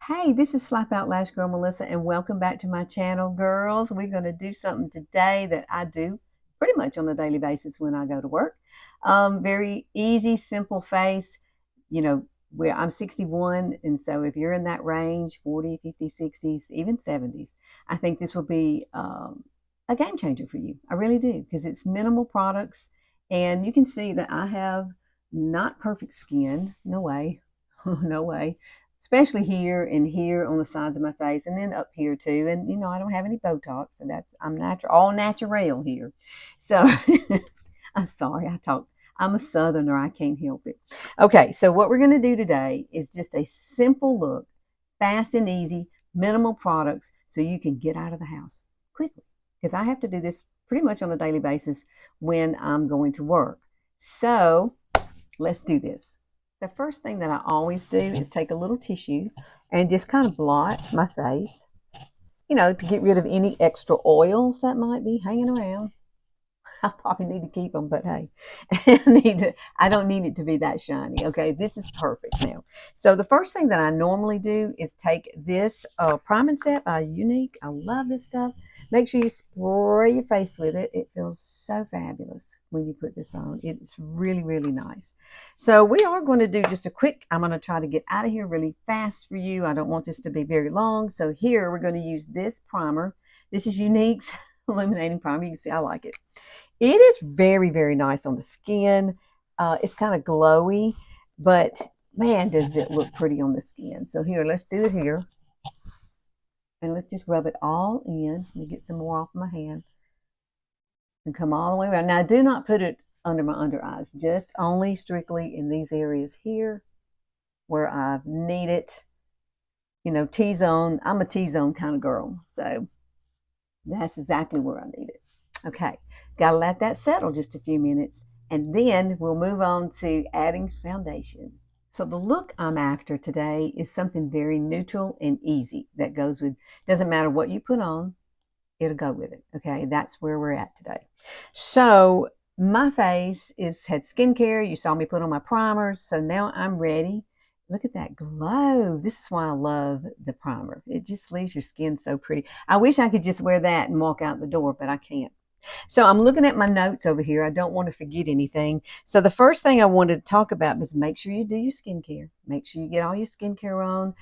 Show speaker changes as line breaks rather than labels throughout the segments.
Hey, this is Slap Out Lash Girl Melissa, and welcome back to my channel, girls. We're going to do something today that I do pretty much on a daily basis when I go to work. Very easy, simple face. You know, where I'm 61, and so if you're in that range, 40, 50, 60s, even 70s, I think this will be a game changer for you. I really do, because it's minimal products, and you can see that I have not perfect skin. No way. No way, especially here and here on the sides of my face, and then up here too. And I don't have any Botox, so I'm natural, all natural here. So I'm sorry, I'm a Southerner. I can't help it. Okay, so what we're going to do today is just a simple look, fast and easy, minimal products, so you can get out of the house quickly. Because I have to do this pretty much on a daily basis when I'm going to work. So let's do this. The first thing that I always do is take a little tissue and just kind of blot my face, to get rid of any extra oils that might be hanging around. I probably need to keep them, but hey, I don't need it to be that shiny. Okay, this is perfect now. So the first thing that I normally do is take this Prime and Set by Younique. I love this stuff. Make sure you spray your face with it. It feels so fabulous when you put this on. It's really, really nice. So we are going to do just a quick, I'm going to try to get out of here really fast for you. I don't want this to be very long. So here we're going to use this primer. This is Younique's Illuminating Primer. You can see I like it. It is very, very nice on the skin. It's kind of glowy, but man, does it look pretty on the skin. So here, let's do it here. And let's just rub it all in. Let me get some more off my hand. And come all the way around. Now, do not put it under my under eyes. Just only strictly in these areas here where I need it. T-zone. I'm a T-zone kind of girl. So that's exactly where I need it. Okay, got to let that settle just a few minutes, and then we'll move on to adding foundation. So the look I'm after today is something very neutral and easy that goes with, doesn't matter what you put on, it'll go with it. Okay, that's where we're at today. So my face had skincare. You saw me put on my primers, so now I'm ready. Look at that glow. This is why I love the primer. It just leaves your skin so pretty. I wish I could just wear that and walk out the door, but I can't. So I'm looking at my notes over here. I don't want to forget anything. So the first thing I wanted to talk about was make sure you do your skincare. Make sure you get all your skincare on.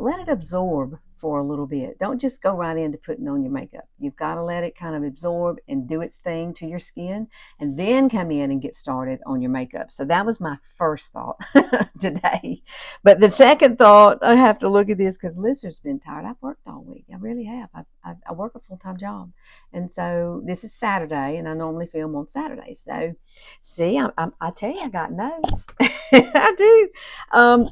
Let it absorb for a little bit. Don't just go right into putting on your makeup. You've got to let it kind of absorb and do its thing to your skin, and then come in and get started on your makeup. So that was my first thought today. But the second thought, I have to look at this because Lister's been tired. I've worked all week. I really have. I work a full-time job. And so this is Saturday, and I normally film on Saturdays. So see, I tell you, I got notes. I do.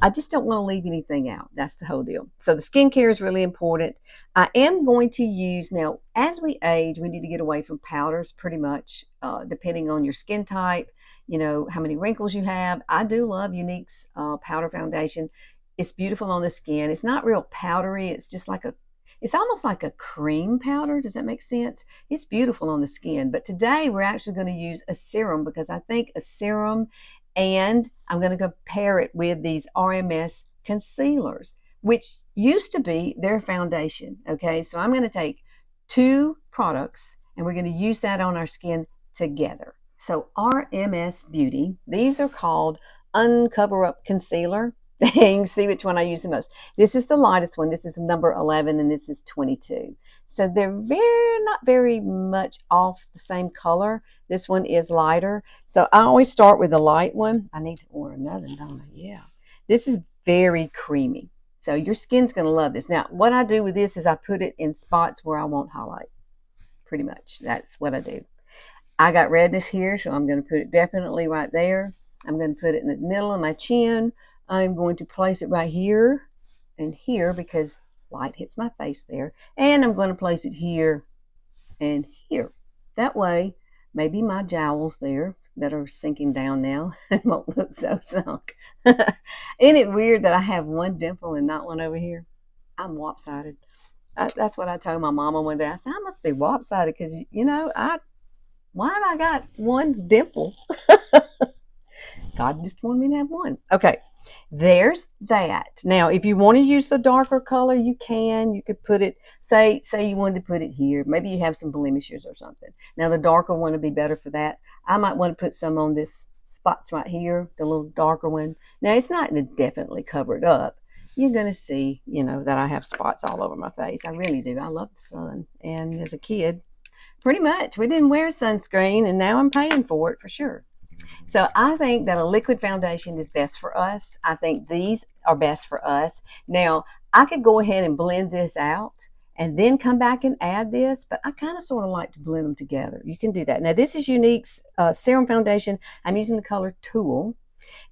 I just don't want to leave anything out. That's the whole deal. So the skincare is really important. I am going to use, now, as we age, we need to get away from powders pretty much, depending on your skin type, how many wrinkles you have. I do love Younique's powder foundation. It's beautiful on the skin. It's not real powdery. It's just like it's almost like a cream powder. Does that make sense? It's beautiful on the skin. But today we're actually going to use a serum, because I think a serum, and I'm going to compare it with these RMS concealers, which used to be their foundation. Okay, so I'm going to take two products and we're going to use that on our skin together. So RMS Beauty, these are called Uncover Up Concealer. You can see which one I use the most. This is the lightest one. This is number 11, and this is 22. So they're not very much off the same color. This one is lighter. So I always start with the light one. I need to order another, don't I? Yeah. This is very creamy. So your skin's going to love this. Now, what I do with this is I put it in spots where I won't highlight. Pretty much. That's what I do. I got redness here, so I'm going to put it definitely right there. I'm going to put it in the middle of my chin. I'm going to place it right here and here, because light hits my face there. And I'm going to place it here and here. That way, maybe my jowls there that are sinking down now won't look so sunk. Isn't it weird that I have one dimple and not one over here? I'm lopsided. That's what I told my mama one day. I said, I must be lopsided because, why have I got one dimple? God just wanted me to have one. Okay, There's that. Now, if you want to use the darker color, you can. You could put it, say you wanted to put it here. Maybe you have some blemishes or something. Now, the darker one would be better for that. I might want to put some on this spots right here, the little darker one. Now, it's not definitely covered up. You're going to see, that I have spots all over my face. I really do. I love the sun. And as a kid, pretty much, we didn't wear sunscreen, and now I'm paying for it for sure. So I think that a liquid foundation is best for us. I think these are best for us. Now, I could go ahead and blend this out and then come back and add this, but I kind of sort of like to blend them together. You can do that. Now, this is Younique's Serum Foundation. I'm using the color Tool.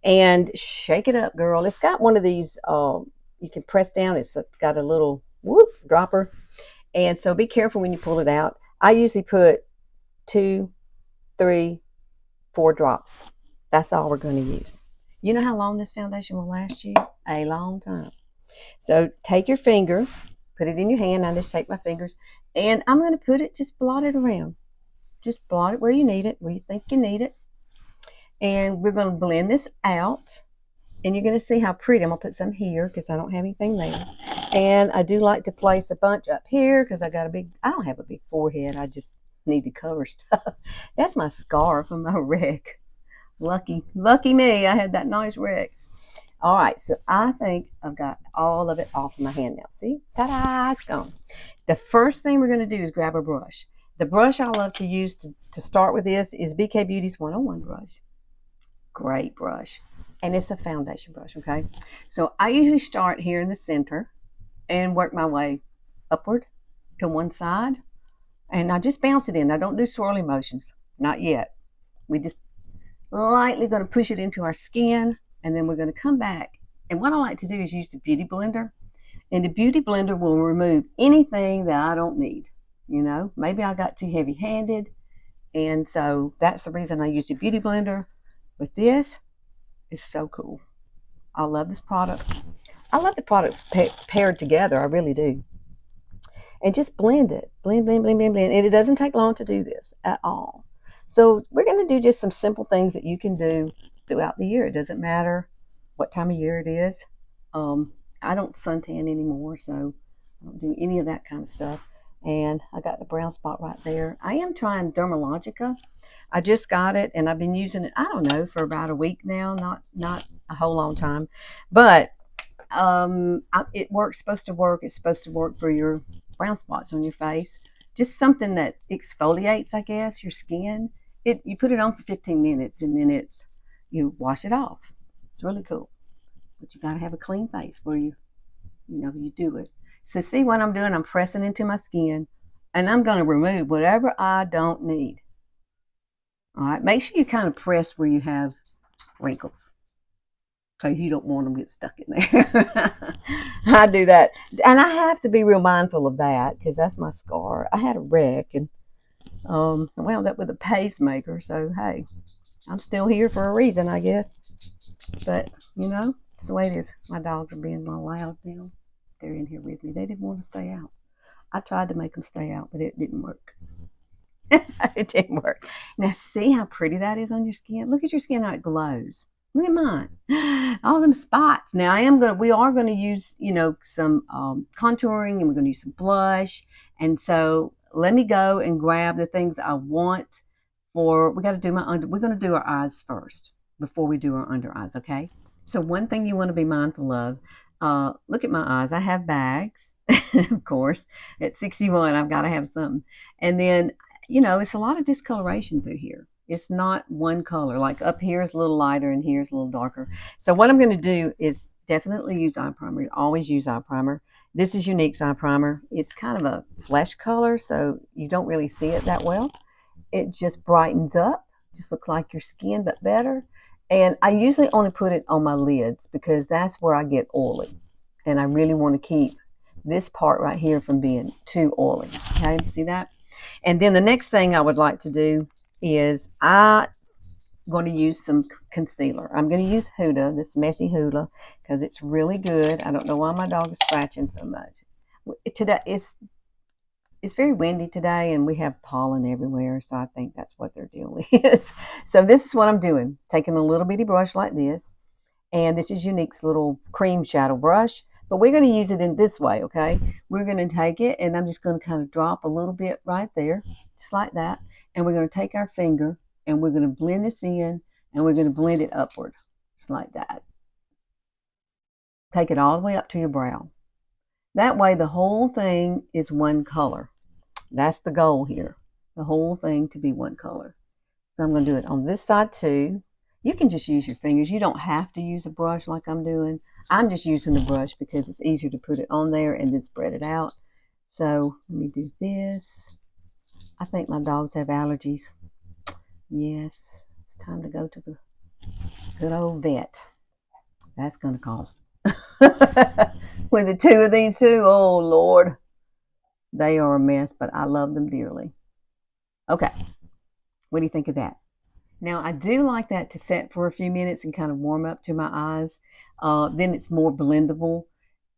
And shake it up, girl. It's got one of these, you can press down. It's got a little whoop dropper. And so be careful when you pull it out. I usually put 2, 3, 4 drops. That's all we're going to use. You know how long this foundation will last you? A long time. So take your finger, put it in your hand. I just take my fingers, and I'm going to put it, just blot it around. Just blot it where you need it, where you think you need it. And we're going to blend this out. And you're going to see how pretty. I'm going to put some here because I don't have anything there. And I do like to place a bunch up here because I don't have a big forehead. I just need to cover stuff. That's my scar from my wreck. Lucky me, I had that nice wreck. All right, so I think I've got all of it off my hand now. See? Ta-da, it's gone. The first thing we're going to do is grab a brush. The brush I love to use to start with this is BK Beauty's 101 brush. Great brush. And it's a foundation brush, okay? So I usually start here in the center and work my way upward to one side. And I just bounce it in. I don't do swirly motions. Not yet. We just lightly going to push it into our skin, and then we're going to come back. And what I like to do is use the Beauty Blender. And the Beauty Blender will remove anything that I don't need. Maybe I got too heavy-handed. And so that's the reason I use the Beauty Blender. With this, it's so cool. I love this product. I love the products paired together. I really do. And just blend it. Blend. And it doesn't take long to do this at all. So we're going to do just some simple things that you can do throughout the year. It doesn't matter what time of year it is. I don't suntan anymore, so I don't do any of that kind of stuff. And I got the brown spot right there. I am trying Dermalogica. I just got it, and I've been using it, I don't know, for about a week now. Not a whole long time. But it works, supposed to work. It's supposed to work for your brown spots on your face. Just something that exfoliates, I guess, your skin. You put it on for 15 minutes, and then you wash it off. It's really cool. But you got to have a clean face where you do it. So see what I'm doing? I'm pressing into my skin, and I'm going to remove whatever I don't need. All right, make sure you kind of press where you have wrinkles, because you don't want them to get stuck in there. I do that, and I have to be real mindful of that because that's my scar. I had a wreck, and I wound up with a pacemaker. So hey, I'm still here for a reason, I guess. But it's the way it is. My dogs are being more loud now. They're in here with me. They didn't want to stay out. I tried to make them stay out, but it didn't work. It didn't work. Now see how pretty that is on your skin? Look at your skin, how it glows. Look at mine. All them spots. Now we are going to use, some contouring, and we're going to use some blush. And so let me go and grab the things I want we're going to do our eyes first before we do our under eyes, okay? So one thing you want to be mindful of, look at my eyes. I have bags, of course. At 61, I've got to have something. And then, it's a lot of discoloration through here. It's not one color. Like up here is a little lighter and here's a little darker. So what I'm going to do is definitely use eye primer. Always use eye primer. This is Younique's eye primer. It's kind of a flesh color, so you don't really see it that well. It just brightens up. Just looks like your skin, but better. And I usually only put it on my lids because that's where I get oily. And I really want to keep this part right here from being too oily. Okay, see that? And then the next thing I would like to do is I'm going to use some concealer. I'm going to use Huda, this messy Huda, because it's really good. I don't know why my dog is scratching so much. Today it's very windy today, and we have pollen everywhere, so I think that's what their deal is. So this is what I'm doing. Taking a little bitty brush like this, And this is Younique's little cream shadow brush. But we're going to use it in this way, okay? We're going to take it, and I'm just going to kind of drop a little bit right there, just like that. And we're going to take our finger, and we're going to blend this in, and we're going to blend it upward, just like that. Take it all the way up to your brow. That way, the whole thing is one color. That's the goal here, the whole thing to be one color. So I'm going to do it on this side too. You can just use your fingers. You don't have to use a brush like I'm doing. I'm just using the brush because it's easier to put it on there and then spread it out. So let me do this. I think my dogs have allergies. Yes, it's time to go to the good old vet. That's going to cost. With the two of these two, oh Lord, they are a mess, but I love them dearly. Okay, what do you think of that? Now, I do like that to set for a few minutes and kind of warm up to my eyes. Then it's more blendable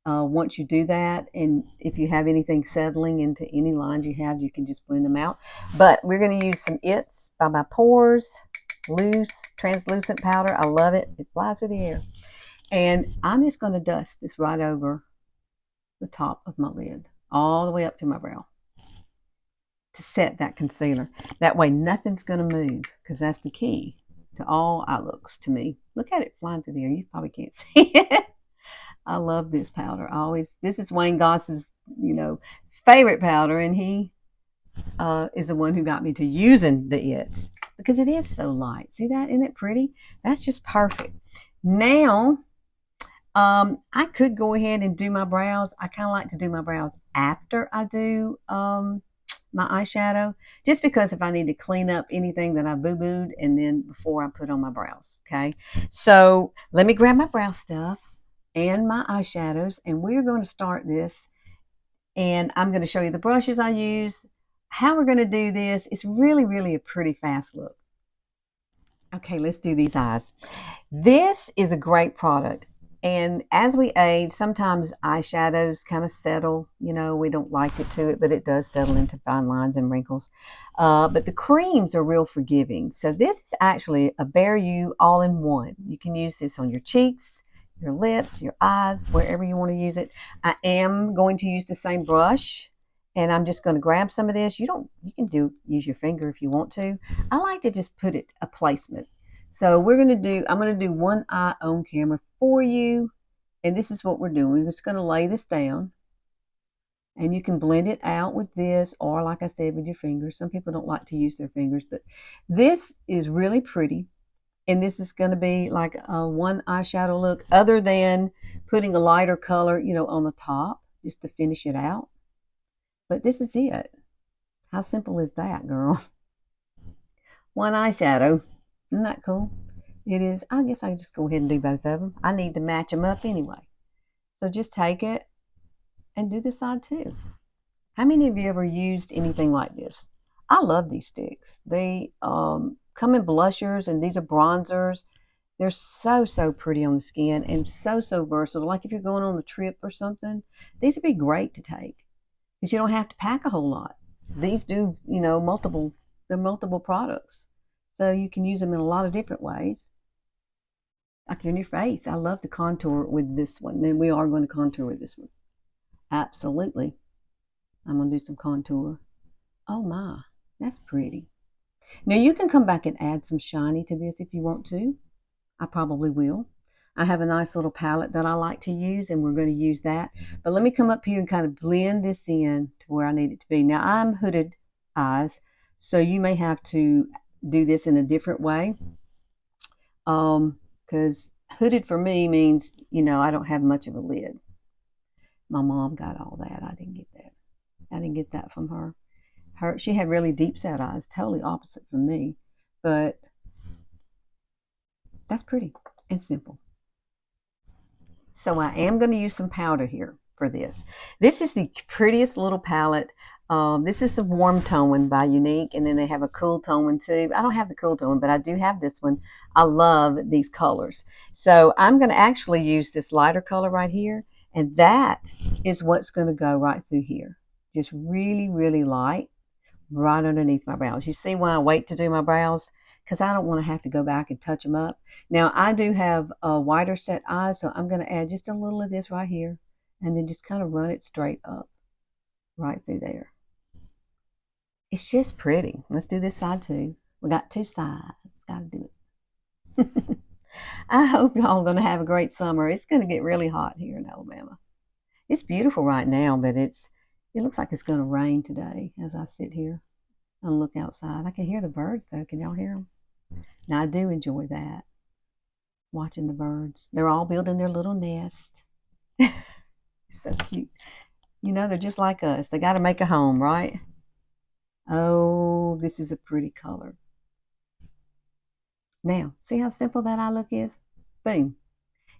once you do that. And if you have anything settling into any lines you have, you can just blend them out. But we're going to use some It's by My Pores, loose, translucent powder. I love it. It flies through the air. And I'm just going to dust this right over the top of my lid, all the way up to my brow, to set that concealer. That way nothing's going to move, because that's the key to all eye looks to me. Look at it flying through the air. You probably can't see it. I love this powder. This is Wayne Goss's, favorite powder, and he is the one who got me to using the It's, because it is so light. See that? Isn't it pretty? That's just perfect. Now, I could go ahead and do my brows. I kind of like to do my brows after I do my eyeshadow, just because if I need to clean up anything that I boo-booed, and then before I put on my brows, okay? So let me grab my brow stuff and my eyeshadows, and we're going to start this, and I'm going to show you the brushes I use, how we're going to do this. It's really, really a pretty fast look. Okay, let's do these eyes. This is a great product. And as we age, sometimes eyeshadows kind of settle. We don't like it to it, but it does settle into fine lines and wrinkles. But the creams are real forgiving. So this is actually a Bare You all-in-one. You can use this on your cheeks, your lips, your eyes, wherever you want to use it. I am going to use the same brush, and I'm just going to grab some of this. You can use your finger if you want to. I like to just put it a placement. So I'm going to do one eye on camera for you. And this is what we're doing. We're just going to lay this down. And you can blend it out with this, or like I said, with your fingers. Some people don't like to use their fingers, but this is really pretty. And this is going to be like a one eyeshadow look, other than putting a lighter color, on the top, just to finish it out. But this is it. How simple is that, girl? One eyeshadow. Isn't that cool? It is. I guess I can just go ahead and do both of them. I need to match them up anyway. So just take it and do the side too. How many of you ever used anything like this? I love these sticks. They come in blushers, and these are bronzers. They're so, so pretty on the skin, and so, so versatile. Like if you're going on a trip or something, these would be great to take, because you don't have to pack a whole lot. These do, they're multiple products. So you can use them in a lot of different ways. Like on your face. I love to contour with this one. Then we are going to contour with this one. Absolutely. I'm going to do some contour. Oh my, that's pretty. Now you can come back and add some shiny to this if you want to. I probably will. I have a nice little palette that I like to use, and we're going to use that. But let me come up here and kind of blend this in to where I need it to be. Now I'm hooded eyes, so you may have to do this in a different way, because hooded for me means I don't have much of a lid. My mom got all that. I didn't get that from her. She had really deep set eyes, totally opposite from me, but that's pretty and simple. So I am going to use some powder here for this. This is the prettiest little palette. This is the warm tone one by Younique, and then they have a cool tone one too. I don't have the cool tone, but I do have this one. I love these colors. So I'm going to actually use this lighter color right here, and that is what's going to go right through here. Just really, really light, right underneath my brows. You see why I wait to do my brows? because I don't want to have to go back and touch them up. Now, I do have wider set eyes, so I'm going to add just a little of this right here and then just kind of run it straight up right through there. It's just pretty. Let's do this side too. We got two sides. Got to do it. I hope y'all are going to have a great summer. It's going to get really hot here in Alabama. It's beautiful right now, but it looks like it's going to rain today as I sit here and look outside. I can hear the birds though. Can y'all hear them? Now I do enjoy that, watching the birds. They're all building their little nest. So cute. You know, they're just like us. They got to make a home, right? Oh, this is a pretty color. Now, see how simple that eye look is? Boom.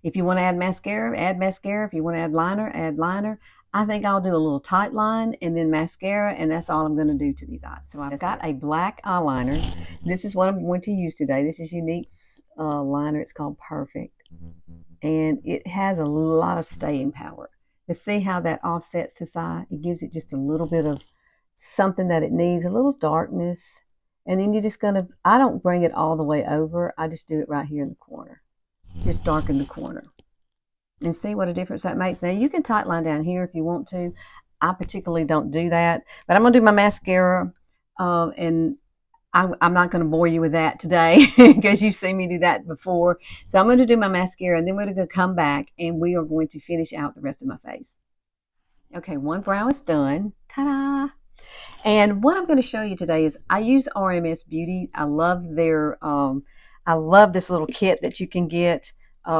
If you want to add mascara, add mascara. If you want to add liner, add liner. I think I'll do a little tight line and then mascara, and that's all I'm going to do to these eyes. So I've got a black eyeliner. This is what I'm going to use today. This is Younique's liner. It's called Perfect, and it has a lot of staying power. To see how that offsets this eye, it gives it just a little bit of something that it needs, a little darkness, and then you're just going to, I don't bring it all the way over. I just do it right here in the corner. Just darken the corner. And see what a difference that makes. Now, you can tight line down here if you want to. I particularly don't do that. But I'm going to do my mascara. And I'm not going to bore you with that today because you've seen me do that before. So I'm going to do my mascara. And then we're going to come back and we are going to finish out the rest of my face. Okay, one brow is done. Ta-da! And what I'm going to show you today is I use RMS Beauty. I love their, I love this little kit that you can get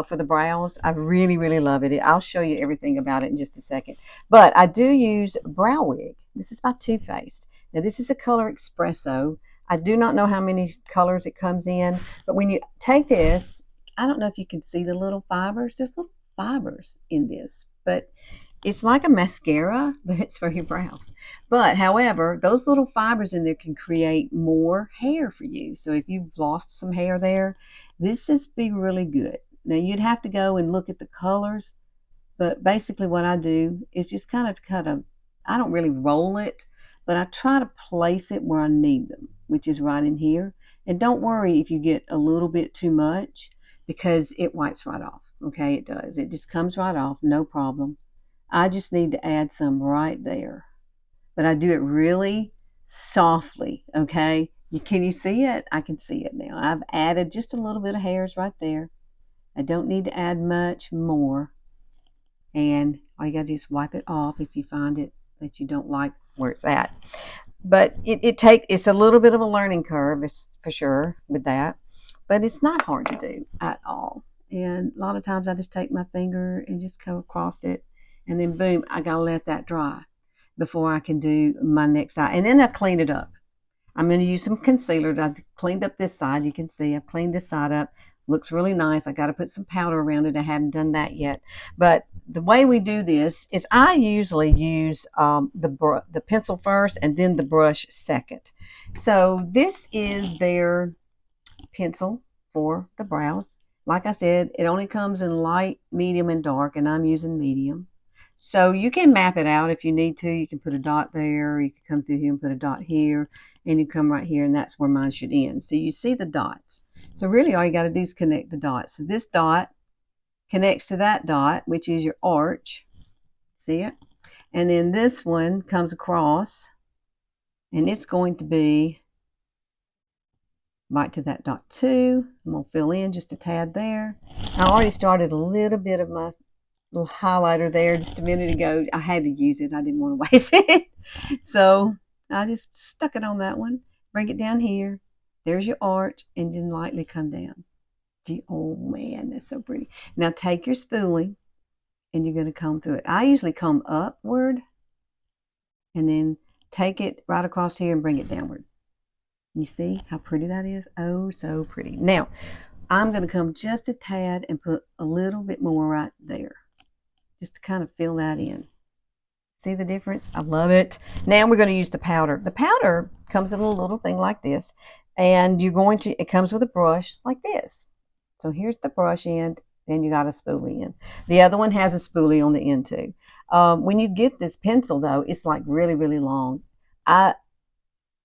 for the brows. I really, really love it. I'll show you everything about it in just a second. But I do use Brow Wig. This is by Too Faced. Now, this is a color Espresso. I do not know how many colors it comes in, but when you take this, I don't know if you can see the little fibers. There's little fibers in this, but it's like a mascara, but it's for your brows. But however, those little fibers in there can create more hair for you. So if you've lost some hair there, this is be really good. Now you'd have to go and look at the colors, but basically what I do is just kind of, I don't really roll it, but I try to place it where I need them, which is right in here. And don't worry if you get a little bit too much because it wipes right off. Okay, it does. It just comes right off, no problem. I just need to add some right there. But I do it really softly, okay? Can you see it? I can see it now. I've added just a little bit of hairs right there. I don't need to add much more. And all you got to do is wipe it off if you find it that you don't like where it's at. But it's a little bit of a learning curve, for sure, with that. But it's not hard to do at all. And a lot of times I just take my finger and just go across it. And then boom, I got to let that dry before I can do my next eye. And then I clean it up. I'm going to use some concealer. I've cleaned up this side. You can see I've cleaned this side up. Looks really nice. I got to put some powder around it. I haven't done that yet. But the way we do this is I usually use the pencil first and then the brush second. So this is their pencil for the brows. Like I said, it only comes in light, medium, and dark, and I'm using medium. So you can map it out if you need to. You can put a dot there. You can come through here and put a dot here. And you come right here, and that's where mine should end. So you see the dots. So really all you got to do is connect the dots. So this dot connects to that dot, which is your arch. See it? And then this one comes across, and it's going to be right to that dot too. I'm going to fill in just a tad there. I already started a little bit of my little highlighter there just a minute ago. I had to use it. I didn't want to waste it. So I just stuck it on that one. Bring it down here. There's your arch, and then lightly come down. Oh man, that's so pretty. Now take your spoolie and you're going to comb through it. I usually comb upward and then take it right across here and bring it downward. You see how pretty that is? Oh, so pretty. Now, I'm going to come just a tad and put a little bit more right there, just to kind of fill that in. See the difference? I love it. Now we're going to use the powder. The powder comes in a little thing like this, and it comes with a brush like this. So here's the brush end, then you got a spoolie end. The other one has a spoolie on the end too. When you get this pencil though, it's like really, really long.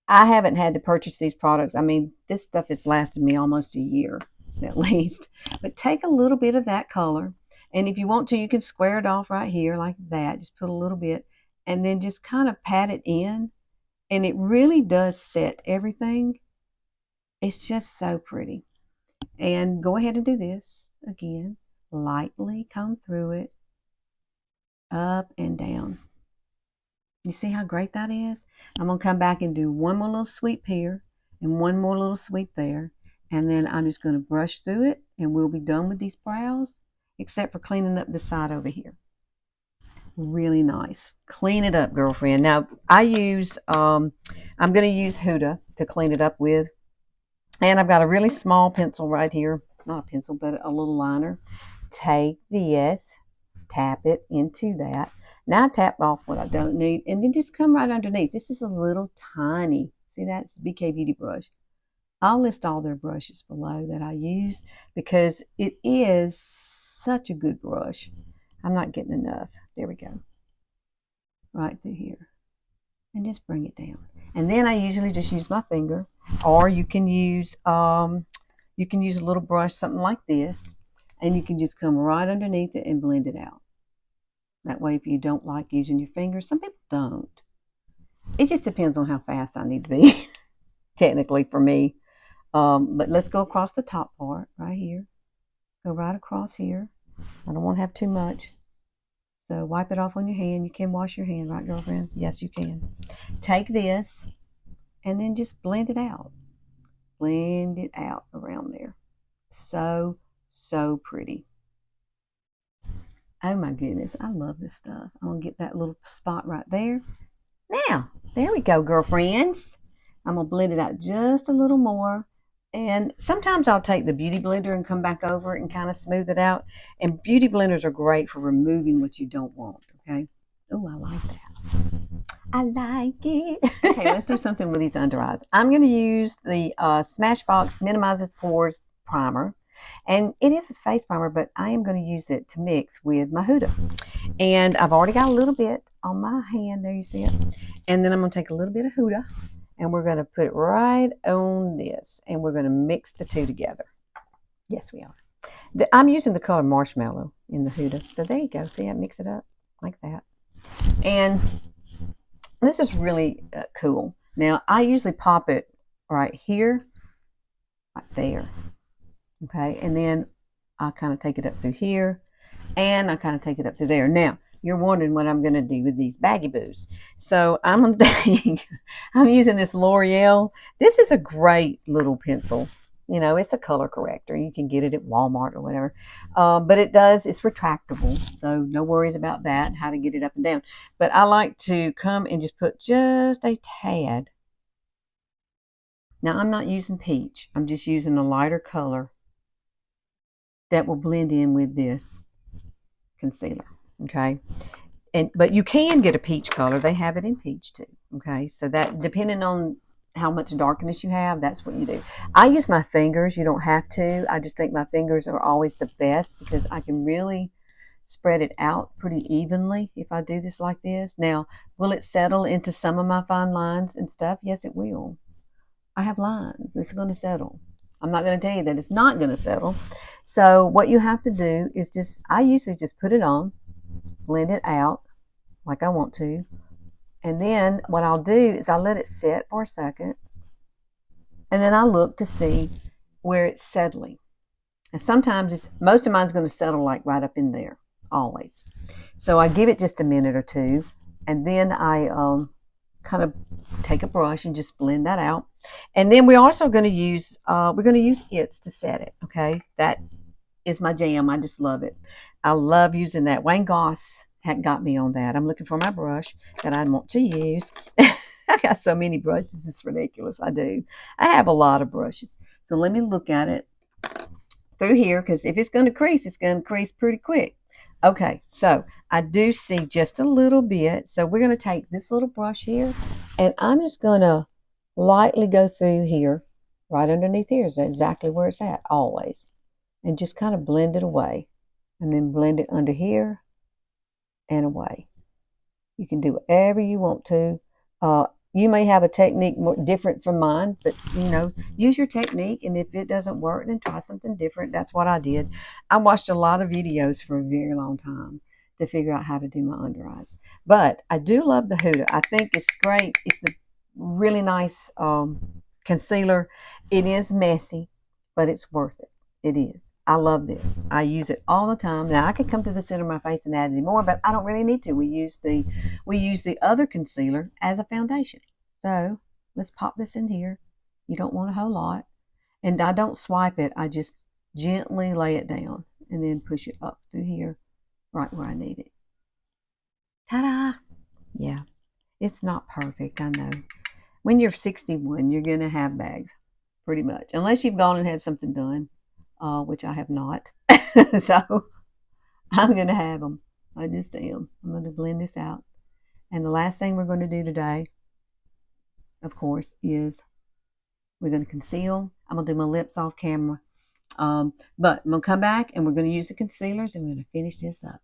I haven't had to purchase these products. I mean, this stuff has lasted me almost a year at least. But take a little bit of that color. And if you want to, you can square it off right here like that. Just put a little bit and then just kind of pat it in. And it really does set everything. It's just so pretty. And go ahead and do this again. Lightly comb through it, up and down. You see how great that is? I'm going to come back and do one more little sweep here and one more little sweep there. And then I'm just going to brush through it and we'll be done with these brows, except for cleaning up the side over here. Really nice. Clean it up, girlfriend. Now, I'm going to use Huda to clean it up with. And I've got a really small pencil right here. Not a pencil, but a little liner. Take this, tap it into that. Now I tap off what I don't need, and then just come right underneath. This is a little tiny, see that's the BK Beauty brush. I'll list all their brushes below that I use because it is such a good brush. I'm not getting enough. There we go. Right through here. And just bring it down. And then I usually just use my finger, or you can use a little brush, something like this, and you can just come right underneath it and blend it out. That way, if you don't like using your fingers, some people don't. It just depends on how fast I need to be, technically for me. But let's go across the top part right here. Go right across here. I don't want to have too much. So wipe it off on your hand. You can wash your hand, right, girlfriend? Yes, you can. Take this and then just blend it out. Blend it out around there. So, so pretty. Oh my goodness, I love this stuff. I'm going to get that little spot right there. Now, there we go, girlfriends. I'm going to blend it out just a little more. And sometimes I'll take the Beauty Blender and come back over it and kind of smooth it out. And Beauty Blenders are great for removing what you don't want, okay? Oh, I like that. I like it. Okay, let's do something with these under eyes. I'm going to use the Smashbox Minimizes Pores Primer. And it is a face primer, but I am going to use it to mix with my Huda. And I've already got a little bit on my hand. There you see it. And then I'm going to take a little bit of Huda. And we're going to put it right on this. And we're going to mix the two together. Yes, we are. I'm using the color Marshmallow in the Huda. So there you go. See, I mix it up like that. And this is really cool. Now, I usually pop it right here, right there. Okay, and then I kind of take it up through here, and I kind of take it up through there. Now, you're wondering what I'm going to do with these baggy boos. So I'm going to take, I'm using this L'Oreal. This is a great little pencil. You know, it's a color corrector. You can get it at Walmart or whatever. But it's retractable. So no worries about that, how to get it up and down. But I like to come and just put just a tad. Now, I'm not using peach. I'm just using a lighter color that will blend in with this concealer, okay? But you can get a peach color. They have it in peach too, okay? So that, depending on how much darkness you have, that's what you do. I use my fingers. You don't have to. I just think my fingers are always the best because I can really spread it out pretty evenly if I do this like this. Now, will it settle into some of my fine lines and stuff? Yes, it will. I have lines. It's going to settle. I'm not going to tell you that it's not going to settle. So what you have to do is I usually just put it on, blend it out like I want to. And then what I'll do is I'll let it sit for a second. And then I'll look to see where it's settling. And sometimes most of mine's going to settle like right up in there, always. So I give it just a minute or two. And then I kind of take a brush and just blend that out. And then we're also going to use It's to set it, okay? That is my jam. I just love it. I love using that. Wayne Goss had got me on that. I'm looking for my brush that I want to use. I got so many brushes. It's ridiculous. I do. I have a lot of brushes. So let me look at it through here because if it's going to crease, it's going to crease pretty quick. Okay, so I do see just a little bit. So we're going to take this little brush here, and I'm just going to lightly go through here, right underneath here. Is exactly where it's at, always. And just kind of blend it away. And then blend it under here and away. You can do whatever you want to. you may have a technique more different from mine, but use your technique. And if it doesn't work, then try something different. That's what I did. I watched a lot of videos for a very long time to figure out how to do my under eyes. But I do love the Huda. I think it's great. It's a really nice concealer. It is messy, but it's worth it. It is. I love this. I use it all the time. Now I could come to the center of my face and add any more, but I don't really need to. We use the other concealer as a foundation. So let's pop this in here. You don't want a whole lot. And I don't swipe it. I just gently lay it down and then push it up through here right where I need it. Ta-da! Yeah, it's not perfect, I know. When you're 61, you're going to have bags, pretty much. Unless you've gone and had something done, which I have not. So I'm going to have them. I just am. I'm going to blend this out. And the last thing we're going to do today, of course, is we're going to conceal. I'm going to do my lips off camera. But I'm going to come back and we're going to use the concealers and we're going to finish this up.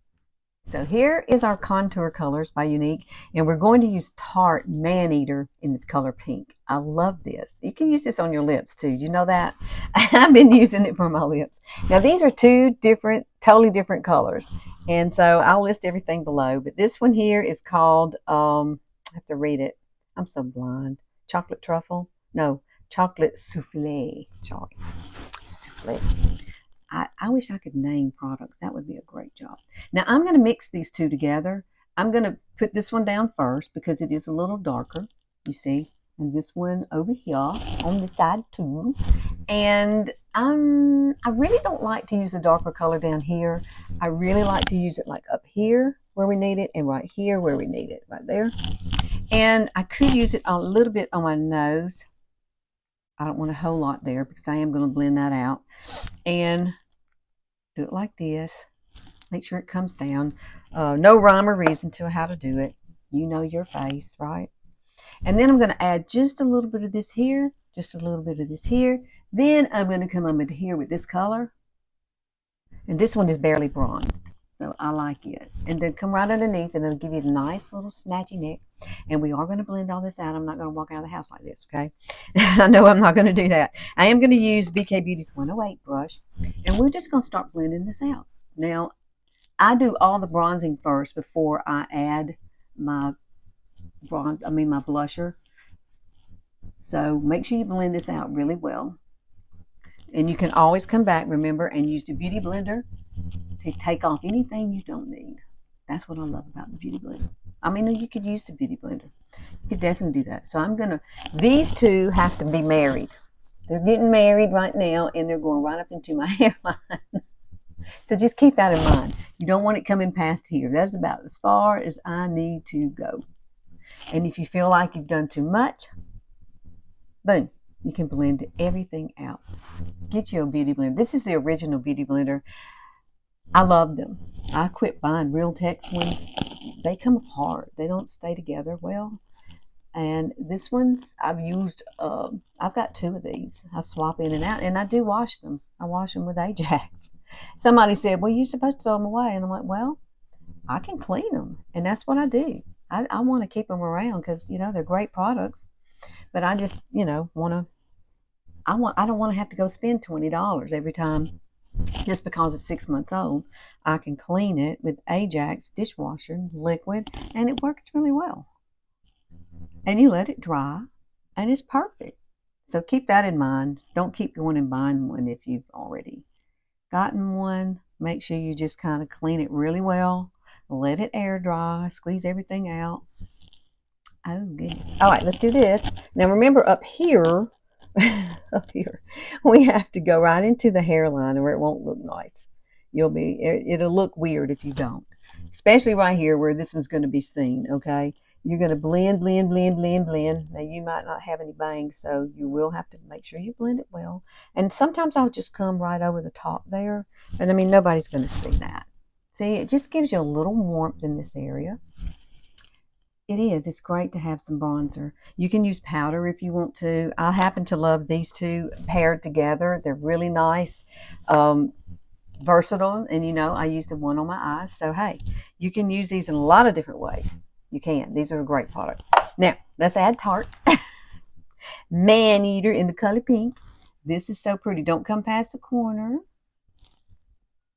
So here is our contour colors by Younique, and we're going to use Tarte Maneater in the color pink. I love this. You can use this on your lips too. You know that? I've been using it for my lips. Now these are two different, totally different colors, and so I'll list everything below. But this one here is called, I have to read it. I'm so blind. Chocolate truffle? No, chocolate soufflé. Soufflé. I wish I could name products. That would be a great job. Now I'm going to mix these two together. I'm going to put this one down first because it is a little darker, you see, and this one over here on the side too. And I really don't like to use the darker color down here. I really like to use it like up here where we need it and right here where we need it, right there. And I could use it a little bit on my nose. I don't want a whole lot there because I am going to blend that out. And do it like this. Make sure it comes down. No rhyme or reason to how to do it. You know your face, right? And then I'm going to add just a little bit of this here. Just a little bit of this here. Then I'm going to come over to here with this color. And this one is barely bronzed. So I like it. And then come right underneath and it'll give you a nice little snatchy neck. And we are going to blend all this out. I'm not going to walk out of the house like this, okay? I know I'm not going to do that. I am going to use BK Beauty's 108 brush. And we're just going to start blending this out. Now, I do all the bronzing first before I add my my blusher. So make sure you blend this out really well. And you can always come back, remember, and use the Beauty Blender to take off anything you don't need. That's what I love about the Beauty Blender. I mean, you could use the Beauty Blender. You could definitely do that. So I'm going to, these two have to be married. They're getting married right now, and they're going right up into my hairline. So just keep that in mind. You don't want it coming past here. That's about as far as I need to go. And if you feel like you've done too much, boom, you can blend everything out. Get you a Beauty Blender. This is the original Beauty Blender. I love them. I quit buying Real Tex ones. They come apart. They don't stay together well. And this one, I've used, I've got two of these. I swap in and out, and I do wash them. I wash them with Ajax. Somebody said, well, you're supposed to throw them away. And I'm like, well, I can clean them. And that's what I do. I want to keep them around because, they're great products. But I just, want to, I don't want to have to go spend $20 every time just because it's 6 months old. I can clean it with Ajax dishwasher liquid, and it works really well. And you let it dry, and it's perfect. So keep that in mind. Don't keep going and buying one if you've already gotten one. Make sure you just kind of clean it really well. Let it air dry. Squeeze everything out. Oh, goodness. All right, let's do this. Now, remember up here, we have to go right into the hairline or it won't look nice. It'll look weird if you don't. Especially right here where this one's going to be seen, okay? You're going to blend, blend, blend, blend, blend. Now, you might not have any bangs, so you will have to make sure you blend it well. And sometimes I'll just come right over the top there. But, I mean, nobody's going to see that. See, it just gives you a little warmth in this area. It is. It's great to have some bronzer. You can use powder if you want to. I happen to love these two paired together. They're really nice, versatile. And, I use the one on my eyes. So, hey, you can use these in a lot of different ways. You can. These are a great product. Now, let's add Tarte. Man Eater in the color pink. This is so pretty. Don't come past the corner.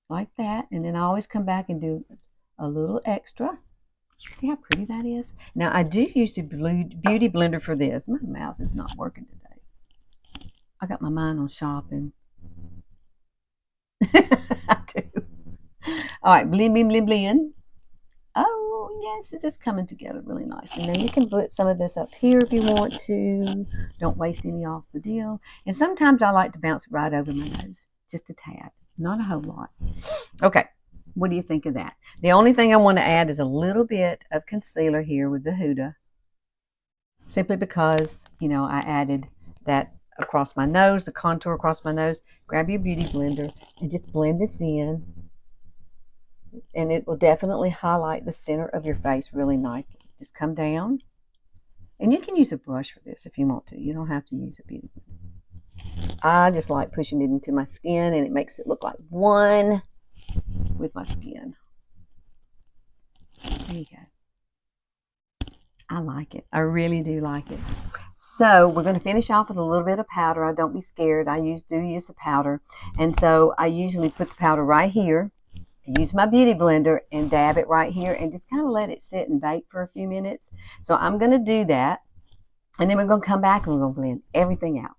Like that. And then I always come back and do a little extra. See how pretty that is? Now, I do use the Beauty Blender for this. My mouth is not working today. I got my mind on shopping. I do. All right, blend, blend, blend, blend. Oh, yes, it's just coming together really nice. And then you can put some of this up here if you want to. Don't waste any off the deal. And sometimes I like to bounce it right over my nose. Just a tad. Not a whole lot. Okay, what do you think of that? The only thing I want to add is a little bit of concealer here with the Huda. Simply because, you know, I added that across my nose, the contour across my nose. Grab your beauty blender and just blend this in. And it will definitely highlight the center of your face really nicely. Just come down. And you can use a brush for this if you want to. You don't have to use a beauty blender. I just like pushing it into my skin, and it makes it look like one with my skin. There you go. I like it. I really do like it. So we're going to finish off with a little bit of powder. Don't be scared. I do use the powder. And so I usually put the powder right here. Use my beauty blender and dab it right here and just kind of let it sit and bake for a few minutes. So I'm going to do that. And then we're going to come back and we're going to blend everything out.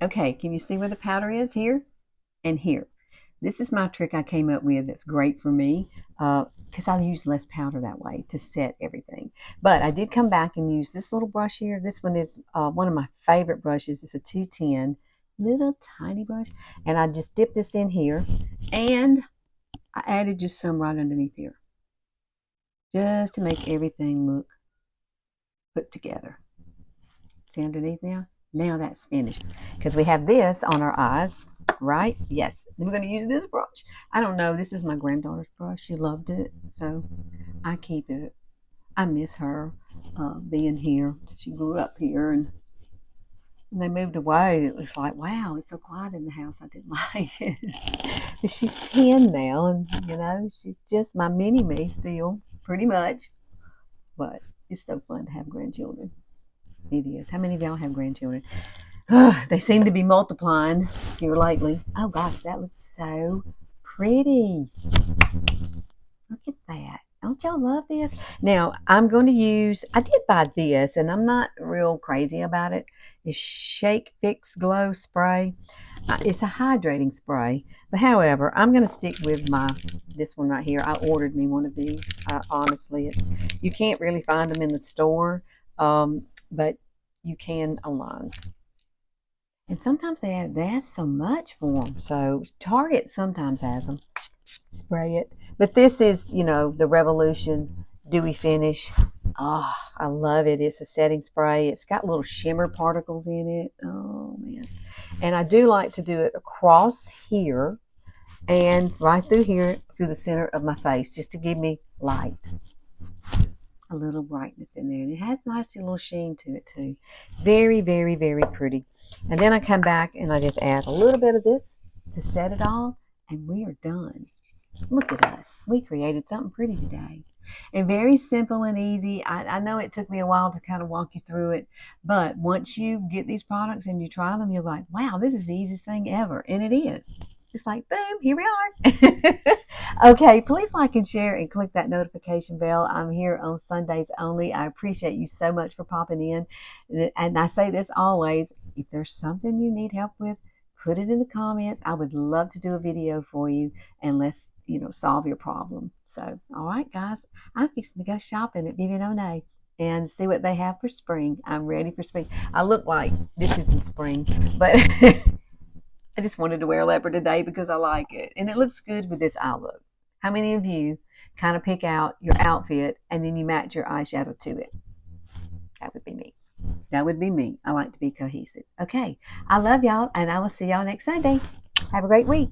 Okay, can you see where the powder is? Here and here. This is my trick I came up with that's great for me because I use less powder that way to set everything. But I did come back and use this little brush here. This one is one of my favorite brushes. It's a 210 little tiny brush. And I just dip this in here and I added just some right underneath here. Just to make everything look put together. See underneath now? Now that's finished. Because we have this on our eyes, right? Yes. Then we're going to use this brush. I don't know. This is my granddaughter's brush. She loved it. So I keep it. I miss her being here. She grew up here and when they moved away, it was like, wow, it's so quiet in the house. I didn't like it. She's 10 now, and, you know, she's just my mini-me still, pretty much. But it's so fun to have grandchildren. It is. How many of y'all have grandchildren? They seem to be multiplying here lately. Oh, gosh, that looks so pretty. Look at that. Don't y'all love this? Now, I'm going to use, I did buy this, and I'm not real crazy about it. It's Shake Fix Glow Spray. It's a hydrating spray. But however, I'm going to stick with this one right here. I ordered me one of these. Honestly, you can't really find them in the store, but you can online. And sometimes they have so much for them. So Target sometimes has them. Spray it. But this is, you know, the Revolution Dewy Finish. Oh, I love it. It's a setting spray. It's got little shimmer particles in it. Oh, man. And I do like to do it across here and right through here through the center of my face just to give me light. A little brightness in there. And it has a nice little sheen to it, too. Very, very, very pretty. And then I come back and I just add a little bit of this to set it all. And we are done. Look at us. We created something pretty today. And very simple and easy. I know it took me a while to kind of walk you through it. But once you get these products and you try them, you're like, wow, this is the easiest thing ever. And it is. It's like, boom, here we are. Okay, please like and share and click that notification bell. I'm here on Sundays only. I appreciate you so much for popping in. And I say this always, if there's something you need help with, put it in the comments. I would love to do a video for you and let's, you know, solve your problem. So, all right, guys, I'm fixing to go shopping at Vivian O'Neill and see what they have for spring. I'm ready for spring. I look like this isn't spring, but I just wanted to wear leopard today because I like it. And it looks good with this eye look. How many of you kind of pick out your outfit and then you match your eyeshadow to it? That would be me. That would be me. I like to be cohesive. Okay. I love y'all, and I will see y'all next Sunday. Have a great week.